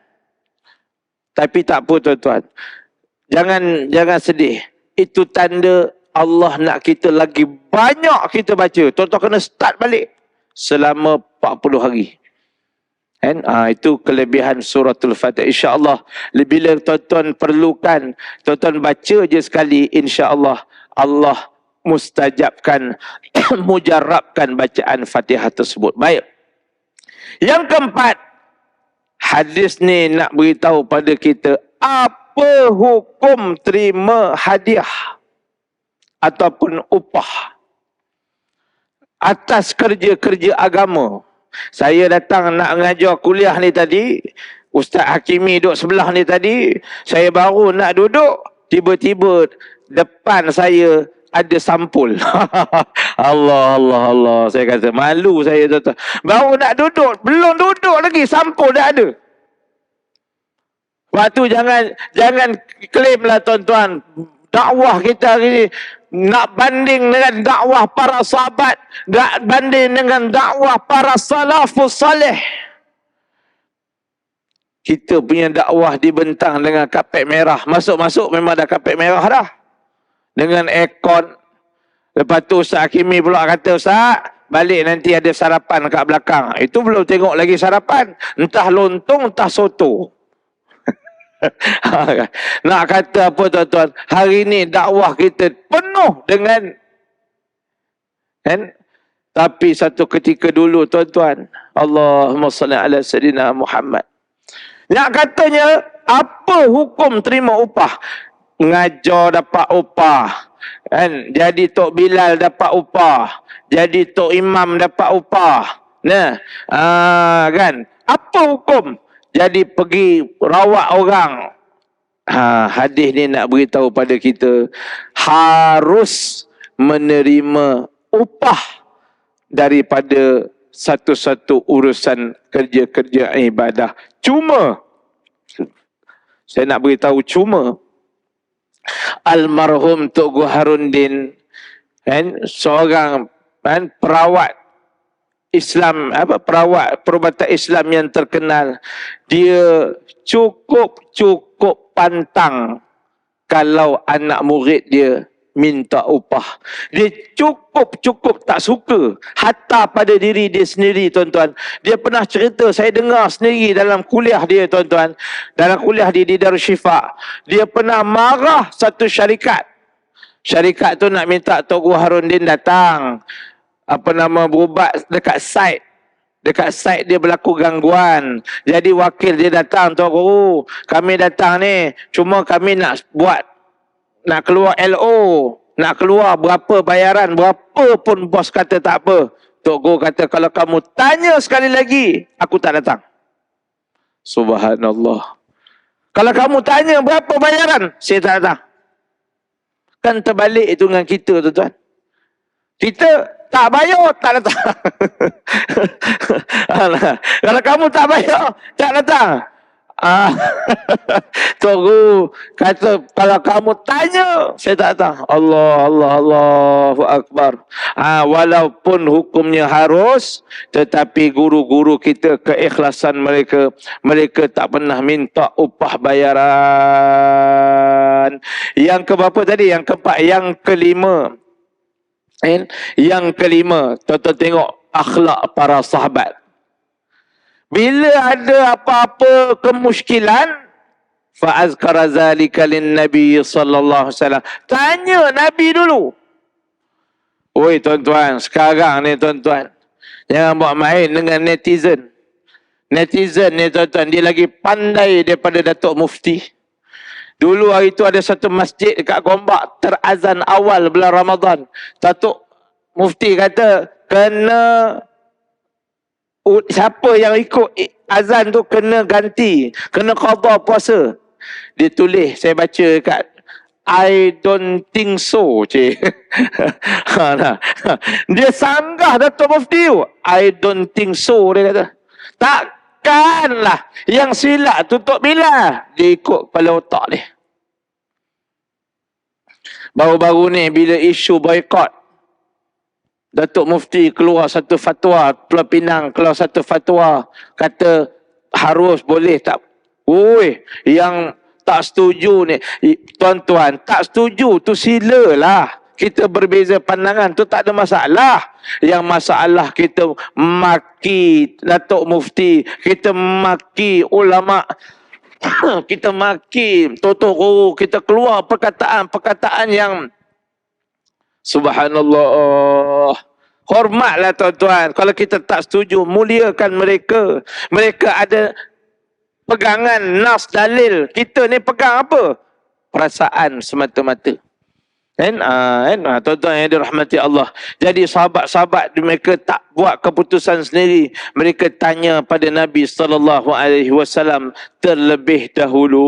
Tapi tak apa tuan-tuan. Jangan sedih. Itu tanda Allah nak kita lagi banyak kita baca. Tuan-tuan kena start balik selama 40 hari. Kan? Itu kelebihan suratul Fatihah. InsyaAllah, bila tuan-tuan perlukan, tuan-tuan baca je sekali, insyaAllah Allah mustajabkan, mujarabkan bacaan Fatihah tersebut. Baik. Yang keempat, hadis ni nak beritahu pada kita, apa hukum terima hadiah ataupun upah atas kerja-kerja agama. Saya datang nak mengajar kuliah ni tadi, Ustaz Hakimi duduk sebelah ni tadi, saya baru nak duduk, tiba-tiba depan saya ada sampul. Allah, saya kata malu saya tu. Baru nak duduk, belum duduk lagi, sampul dah ada. Waktu jangan klaim lah tuan-tuan, dakwah kita hari ni nak banding dengan dakwah para sahabat, nak banding dengan dakwah para salafus salih. Kita punya dakwah dibentang dengan kapet merah. Masuk-masuk memang dah kapet merah dah. Dengan aircon. Lepas tu Ustaz Hakimi pula kata, Ustaz, balik nanti ada sarapan kat belakang. Itu belum tengok lagi sarapan. Entah lontong, entah soto. Nak kata apa tuan-tuan, hari ni dakwah kita penuh dengan kan? Tapi satu ketika dulu tuan-tuan, Allahumma salli ala Sayyidina Muhammad, nak katanya apa hukum terima upah? Ngajar dapat upah kan? Jadi Tok Bilal dapat upah, jadi Tok Imam dapat upah. Nah, kan? Apa hukum? Jadi pergi rawat orang. Hadis ni nak beritahu pada kita, harus menerima upah daripada satu-satu urusan kerja-kerja ibadah. Cuma, saya nak beritahu cuma, almarhum Tok Harudin kan, seorang kan, perawat Islam, perawat perubatan Islam yang terkenal, dia cukup pantang kalau anak murid dia minta upah. Dia cukup tak suka. Hatta pada diri dia sendiri, tuan-tuan. Dia pernah cerita, saya dengar sendiri dalam kuliah dia, tuan-tuan. Dalam kuliah dia di Darul Syifa. Dia pernah marah satu syarikat. Syarikat tu nak minta Tok Guru Harudin datang, berubat dekat site. Dekat site dia berlaku gangguan. Jadi wakil dia datang, Tok Guru, kami datang ni, cuma kami nak keluar LO, nak keluar berapa bayaran, berapa pun bos kata tak apa. Tok Guru kata, kalau kamu tanya sekali lagi, aku tak datang. Subhanallah. Kalau kamu tanya berapa bayaran, saya tak datang. Kan terbalik itu dengan kita, tuan-tuan. Kita tak bayar, tak datang. Kalau kamu tak bayar, tak datang. Tok Guru kata, kalau kamu tanya, saya tak datang. Allahu Akbar. Walaupun hukumnya harus, tetapi guru-guru kita, keikhlasan mereka, mereka tak pernah minta upah bayaran. Yang keberapa tadi? Yang keempat. Yang kelima. Yang kelima, tuan-tuan tengok akhlak para sahabat. Bila ada apa-apa kemusykilan, fa'azkara zalika lin-nabi sallallahu alaihi wasallam. Tanya Nabi dulu. Oi tuan-tuan, sekarang ni tuan-tuan, jangan buat main dengan netizen. Netizen ni tuan-tuan, dia lagi pandai daripada Datuk Mufti. Dulu hari tu ada satu masjid dekat Gombak, terazan awal bulan Ramadan. Datuk Mufti kata, siapa yang ikut azan tu kena ganti, kena qada puasa. Dia tulis, saya baca dekat, I don't think so, cik. Dia sanggah Datuk Mufti tu. I don't think so, dia kata. Takkanlah yang silap tutup bila. Dia ikut kepala otak dia. Baru-baru ni bila isu boykot, Datuk Mufti keluar satu fatwa, Pulau Pinang keluar satu fatwa, kata harus boleh tak. Yang tak setuju ni, tuan-tuan, tak setuju tu silalah. Kita berbeza pandangan tu tak ada masalah. Yang masalah kita maki Datuk Mufti, kita maki ulama, kita maki Tok Guru, kita keluar perkataan-perkataan yang subhanallah. Hormatlah tuan-tuan. Kalau kita tak setuju, muliakan mereka. Mereka ada pegangan nas dalil. Kita ni pegang apa? Perasaan semata-mata. Tuan-tuan yang dirahmati Allah. Jadi sahabat-sahabat mereka tak buat keputusan sendiri. Mereka tanya pada Nabi SAW terlebih dahulu.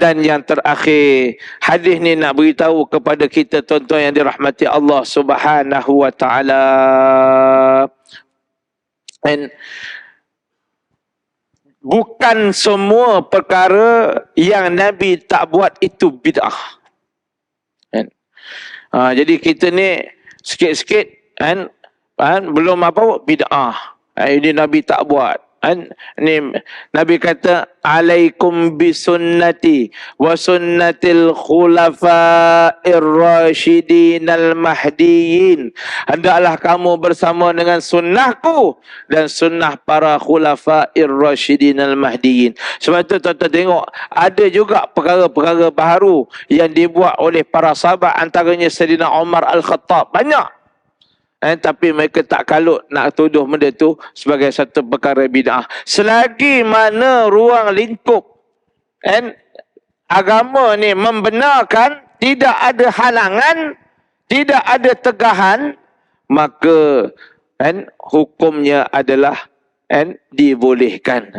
Dan yang terakhir, hadis ni nak beritahu kepada kita tuan-tuan yang dirahmati Allah Subhanahu wa taala. Bukan semua perkara yang Nabi tak buat itu bid'ah. Jadi kita ni sikit-sikit belum apa bid'ah. Ini Nabi tak buat. Ni Nabi kata, alaikum bisunnati wa sunnatil khulafa'ir rasyidin al-mahdiyyin. Hendaklah kamu bersama dengan sunnahku dan sunnah para khulafa'ir rasyidin al-mahdiyyin. Sebab tu tuan-tuan tengok, ada juga perkara-perkara baharu yang dibuat oleh para sahabat, antaranya Sayyidina Umar Al-Khattab. Banyak. Tapi mereka tak kalut nak tuduh benda tu sebagai satu perkara bid'ah. Selagi mana ruang lingkup agama ni membenarkan, tidak ada halangan, tidak ada tegahan, maka hukumnya adalah dibolehkan.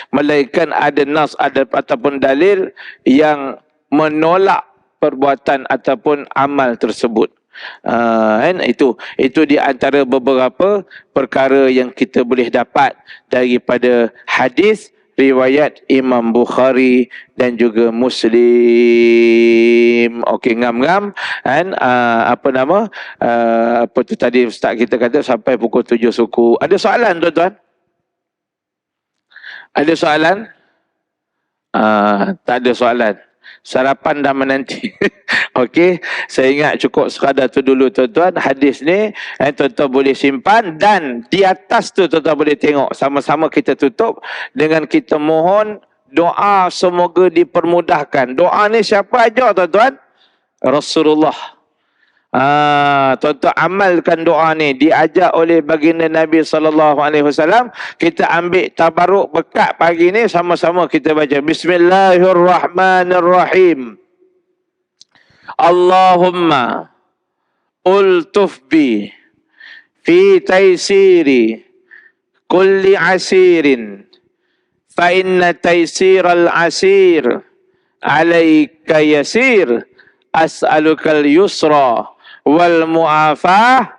Melainkan ada nas ataupun dalil yang menolak perbuatan ataupun amal tersebut. Itu di antara beberapa perkara yang kita boleh dapat daripada hadis riwayat Imam Bukhari dan juga Muslim. Okey, ngam-ngam kan, apa nama, apa tu tadi ustaz kita kata sampai pukul 7 suku. Ada soalan tuan-tuan? Ada soalan? Tak ada soalan. Sarapan dah menanti. Okey, saya ingat cukup sekadar tu dulu tuan-tuan. Hadis ni tuan-tuan boleh simpan, dan di atas tu tuan-tuan boleh tengok. Sama-sama kita tutup dengan kita mohon doa semoga dipermudahkan. Doa ni siapa ajar tuan-tuan? Rasulullah. Tuan-tuan amalkan doa ni, diajak oleh baginda Nabi SAW. Kita ambil tabaruk berkat pagi ni, sama-sama kita baca Bismillahirrahmanirrahim. Allahumma ultuf bi fi taysiri kulli asirin fa inna taysiral asir alayka yasir as'alukal yusra wal mu'afah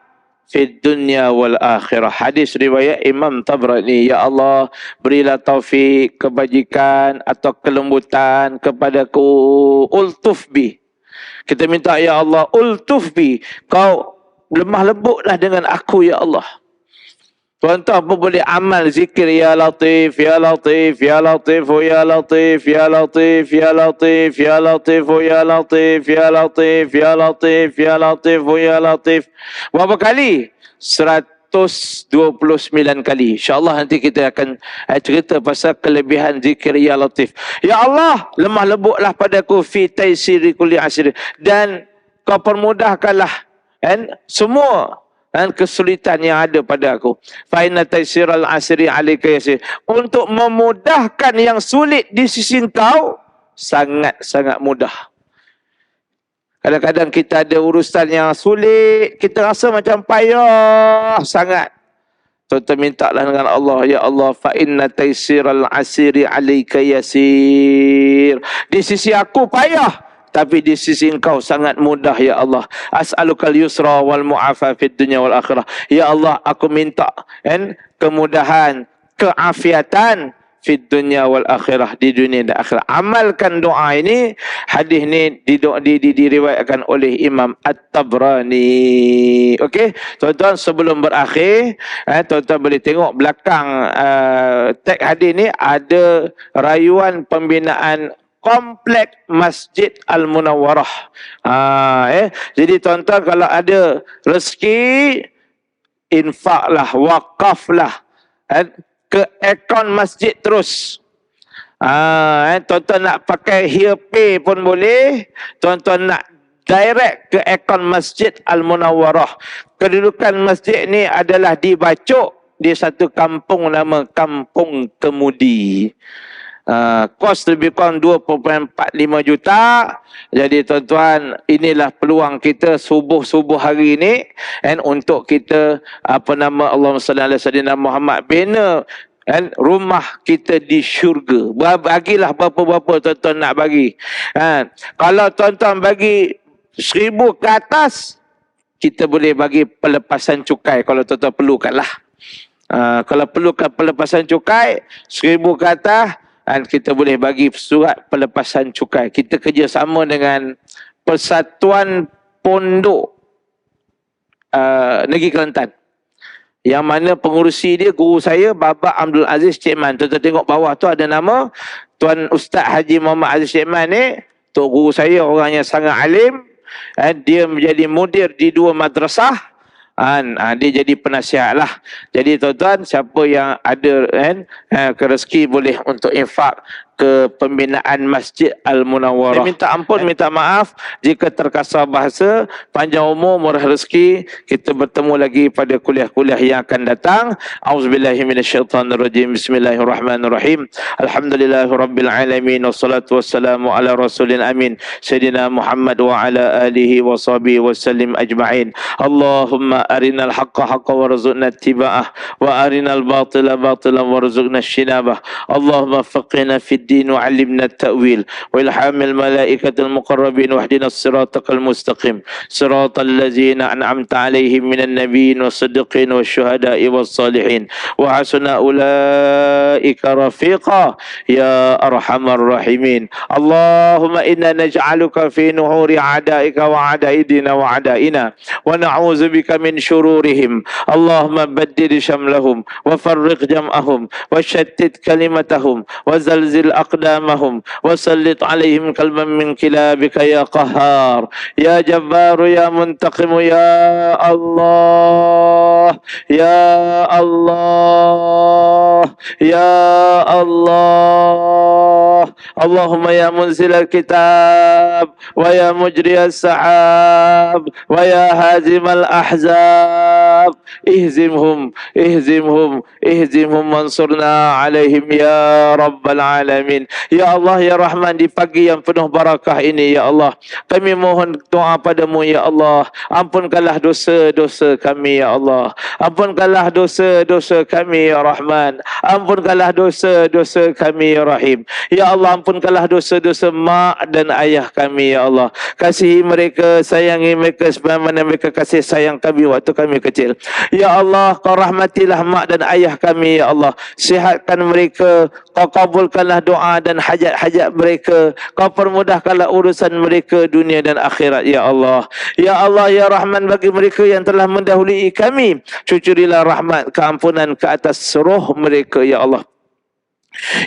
fid dunya wal akhirah. Hadis riwayat Imam Tabrani. Ya Allah, berilah taufik, kebajikan atau kelembutan kepadaku. Ultuf bi. Kita minta, ya Allah, ultuf bi. Kau lemah lembutlah dengan aku, ya Allah. Tuan-tuan pun boleh amal zikir ya Latif, ya Latif, ya Latif, ya Latif, ya Latif, ya Latif, ya Latif, ya Latif, ya Latif, ya Latif, ya Latif, ya Latif. Berapa kali? 129 kali. InsyaAllah nanti kita akan cerita pasal kelebihan zikir ya Latif. Ya Allah, lemah lembutlah padaku fi taysiri kulli asir, dan kau permudahkanlah semua dan kesulitan yang ada pada aku. Fa inna taysiral asri alayka yasir. Untuk memudahkan yang sulit di sisi kau, sangat-sangat mudah. Kadang-kadang kita ada urusan yang sulit, kita rasa macam payah sangat. Tuan-tuan mintalah dengan Allah, ya Allah, fa inna taysiral asri alayka yasir. Di sisi aku payah, tapi di sisi engkau sangat mudah, ya Allah. As'alukal yusra wal mu'afa fid dunya wal akhirah. Ya Allah, aku minta kemudahan, keafiatan fid dunya wal akhirah, di dunia dan akhirat. Amalkan doa ini. Hadis ni diriwayatkan oleh Imam At-Tabrani. Okey, tuan-tuan, sebelum berakhir, tuan-tuan boleh tengok belakang tag hadis ni ada rayuan pembinaan Komplek Masjid Al-Munawwarah. Jadi tuan-tuan kalau ada rezeki, infaklah, wakaflah ke akaun masjid terus. Tuan-tuan nak pakai HearPay pun boleh. Tuan-tuan nak direct ke akaun Masjid Al-Munawwarah. Kedudukan masjid ni adalah di Bacok, di satu kampung nama Kampung Kemudi. Kos lebih kurang 2.45 juta. Jadi tuan-tuan, inilah peluang kita subuh-subuh hari ini untuk kita Allahumma salli ala sayyidina Muhammad, bina rumah kita di syurga. Bagilah berapa-berapa tuan-tuan nak bagi. Kalau tuan-tuan bagi 1,000 ke atas, kita boleh bagi pelepasan cukai kalau tuan-tuan perlukanlah. Kalau perlukan pelepasan cukai 1,000 ke atas, dan kita boleh bagi surat pelepasan cukai. Kita kerjasama dengan Persatuan Pondok Negeri Kelantan, yang mana pengurusi dia guru saya, Baba Abdul Aziz Cik Man. Tuan-tuan tengok bawah tu ada nama Tuan Ustaz Haji Muhammad Aziz Cik Man ni. Tok guru saya orangnya sangat alim. Dia menjadi mudir di 2 madrasah. Dia jadi penasihat lah. Jadi tuan-tuan, siapa yang ada rezeki boleh untuk infak ke pembinaan Masjid Al-Munawwarah. Saya minta ampun, minta maaf jika terkasar bahasa. Panjang umur, murah rezeki. Kita bertemu lagi pada kuliah-kuliah yang akan datang. Auzubillahi minasyaitanirrajim. Bismillahirrahmanirrahim. Alhamdulillahirabbil alamin, wassalatu wassalamu ala rasulil amin, Sayyidina Muhammad wa ala alihi wa sahbihi wasallim ajma'in. Allahumma arinal haqqa haqqa warzuqna ittiba'ah, wa arinal batila batilan warzuqna ijtinabah. Allahumma faqihna fid الدين وعلمنا التأويل وإلحام الملائكة المقربين واهدنا الصراط المستقيم صراط الذين أنعمت عليهم من النبيين والصديقين والشهداء والصالحين وحسن أولئك رفيقا يا أرحم الراحمين. اللهم إنا نجعلك في نحور أعدائك وأعداء ديننا وأعدائنا ونعوذ بك من شرورهم. اللهم بدد شملهم وفرق جمعهم وشتت كلمتهم وزلزل أقدامهم وسلط عليهم كلبا من كلابك يا قهار يا جبار يا منتقم يا الله يا الله يا الله. اللهم يا منزل الكتاب ويا مجري السحاب ويا هازم الأحزاب اهزمهم اهزمهم اهزمهم وانصرنا عليهم ya Rabbal Alamin. Ya Allah, ya Rahman, di pagi yang penuh barakah ini ya Allah, kami mohon doa padamu ya Allah. Ampunkanlah dosa-dosa kami ya Allah. Ampunkanlah dosa-dosa kami ya Rahman. Ampunkanlah dosa-dosa kami ya Rahim. Ya Allah, ampunkanlah dosa-dosa mak dan ayah kami ya Allah. Kasihi mereka, sayangi mereka sebagaimana mereka kasih sayang kami waktu kami kecil. Ya Allah, kau rahmatilah mak dan ayah kami ya Allah. Sihatkan mereka, kau kabulkanlah doa dan hajat-hajat mereka. Kau permudahkanlah urusan mereka dunia dan akhirat ya Allah. Ya Allah, ya Rahman, bagi mereka yang telah mendahului kami, cucurilah rahmat keampunan ke atas roh mereka ya Allah.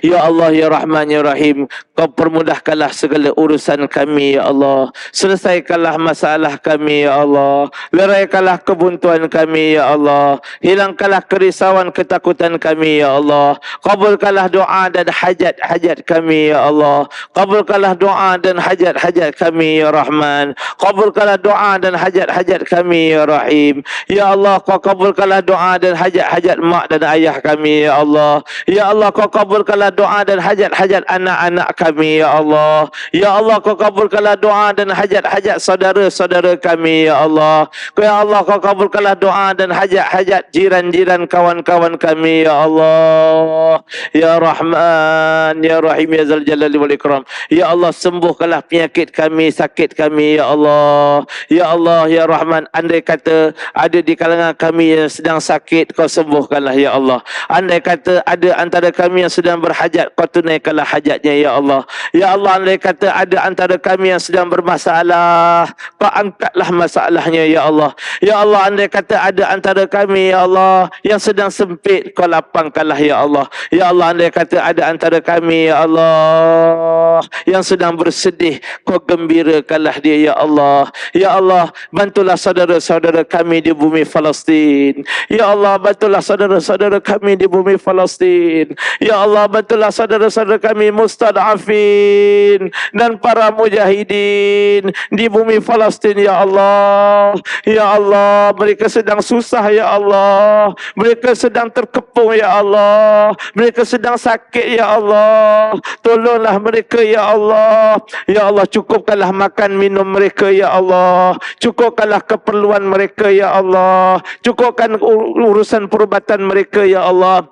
Ya Allah, ya Rahman, ya Rahim, kau permudahkanlah segala urusan kami ya Allah. Selesaikanlah masalah kami ya Allah. Leraikanlah kebuntuan kami ya Allah. Hilangkanlah kerisauan ketakutan kami ya Allah. Kabulkanlah doa dan hajat-hajat kami ya Allah. Kabulkanlah doa dan hajat-hajat kami ya Rahman. Kabulkanlah doa dan hajat-hajat kami ya Rahim. Ya Allah, kau kabulkanlah doa dan hajat-hajat mak dan ayah kami ya Allah. Ya Allah, kau kabulkanlah doa dan hajat-hajat anak-anak kami ya Allah. Ya Allah, kau kabulkanlah doa dan hajat-hajat saudara-saudara kami ya Allah. Ya Allah, kau kabulkanlah doa dan hajat-hajat jiran-jiran kawan-kawan kami ya Allah. Ya Rahman, ya Rahim, ya Zal Jalali wal Ikram. Ya Allah, sembuhkanlah penyakit kami, sakit kami ya Allah. Ya Allah, ya Rahman, andai kata ada di kalangan kami yang sedang sakit, kau sembuhkanlah ya Allah. Andai kata ada antara kami yang sedang berhajat, kau tunaikanlah hajatnya ya Allah. Ya Allah, andai kata ada antara kami yang sedang bermasalah, kau angkatlah masalahnya ya Allah. Ya Allah, andai kata ada antara kami ya Allah yang sedang sempit, kau lapangkanlah ya Allah. Ya Allah, andai kata ada antara kami ya Allah yang sedang bersedih, kau gembirakanlah dia ya Allah. Ya Allah, bantulah saudara-saudara kami di bumi Palestin. Ya Allah, bantulah saudara-saudara kami di bumi Palestin. Ya Allah, bantulah saudara-saudara kami mustad'afin dan para mujahidin di bumi Palestin ya Allah. Ya Allah, mereka sedang susah ya Allah. Mereka sedang terkepung ya Allah. Mereka sedang sakit ya Allah. Tolonglah mereka ya Allah. Ya Allah, cukupkanlah makan minum mereka ya Allah. Cukupkanlah keperluan mereka ya Allah. Cukupkan urusan perubatan mereka ya Allah.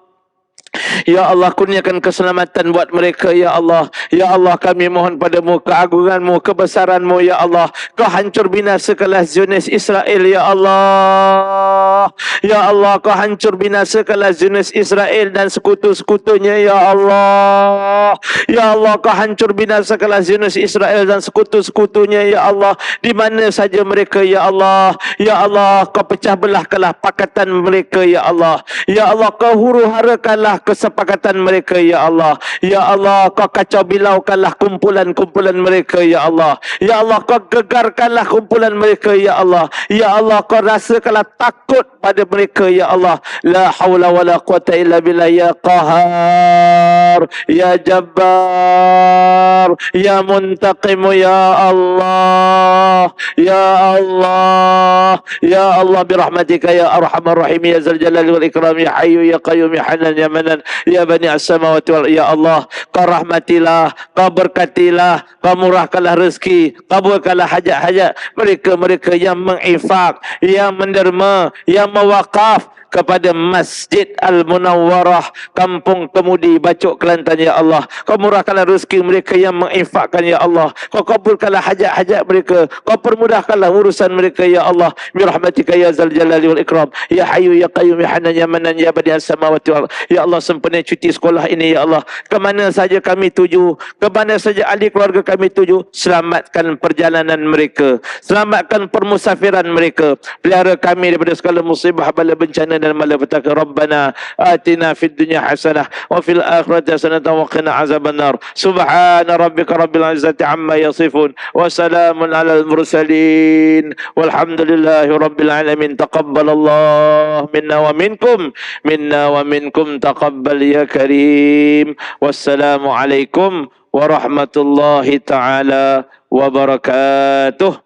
Ya Allah, kurniakan keselamatan buat mereka ya Allah. Ya Allah, kami mohon padamu keagunganmu, kebesaranmu ya Allah. Kau hancur binasakanlah Zionis Israel ya Allah. Ya Allah, kau hancur binasakanlah Zionis Israel dan sekutu-sekutunya ya Allah. Ya Allah, kau hancur binasakanlah Zionis Israel dan sekutu-sekutunya ya Allah. Di mana saja mereka ya Allah. Ya Allah, kau pecah belahkanlah pakatan mereka ya Allah. Ya Allah, kau huru-harakanlah kesepakatan mereka ya Allah. Ya Allah, kau kacau bilaukanlah kumpulan-kumpulan mereka ya Allah. Ya Allah, kau gegarkanlah kumpulan mereka ya Allah. Ya Allah, kau rasakanlah takut pada mereka ya Allah. La haula wala quwata illa billah ya Qahar, ya Jabbar, ya Muntaqim ya Allah. Ya Allah, ya Allah, birahmatika ya Arhamar Rahim, ya Zal Jalali wal Ikram, ya Hayyu ya Qayyum, ya Hanan ya Manan, ya Bani as-samawati wal, ya Allah, kau rahmatilah, kau berkatilah, kau murahkanlah rezeki, kabulkanlah hajat-hajat mereka-mereka yang menginfak, yang menderma, yang mewakaf kepada Masjid Al-Munawwarah, Kampung Kemudi, Bacok, Kelantan, ya Allah. Kau murahkanlah rezeki mereka yang menginfakkan, ya Allah. Kau kabulkanlah hajat-hajat mereka. Kau permudahkanlah urusan mereka, ya Allah. Birahmatika ya Zal Jalali wal Ikram. Ya Hayyu ya Qayyum ya Hanan ya Manan ya Badi'as Samawati wal Ardh. Ya Allah, sempena cuti sekolah ini, ya Allah. Kemana saja kami tuju, kemana saja ahli keluarga kami tuju, selamatkan perjalanan mereka, selamatkan permusafiran mereka. Pelihara kami daripada segala musibah, bala bencana dan malapetaka. Rabbana atina fid dunya hasanah wa fil akhirati hasanah wa qina azabannar. Subhana rabbika rabbil izzati amma yasifun wa salamun alal mursalin walhamdulillahi rabbil alamin. Taqabbalallah minna wa minkum taqabbal ya karim. Wassalamu alaikum warahmatullahi taala wabarakatuh.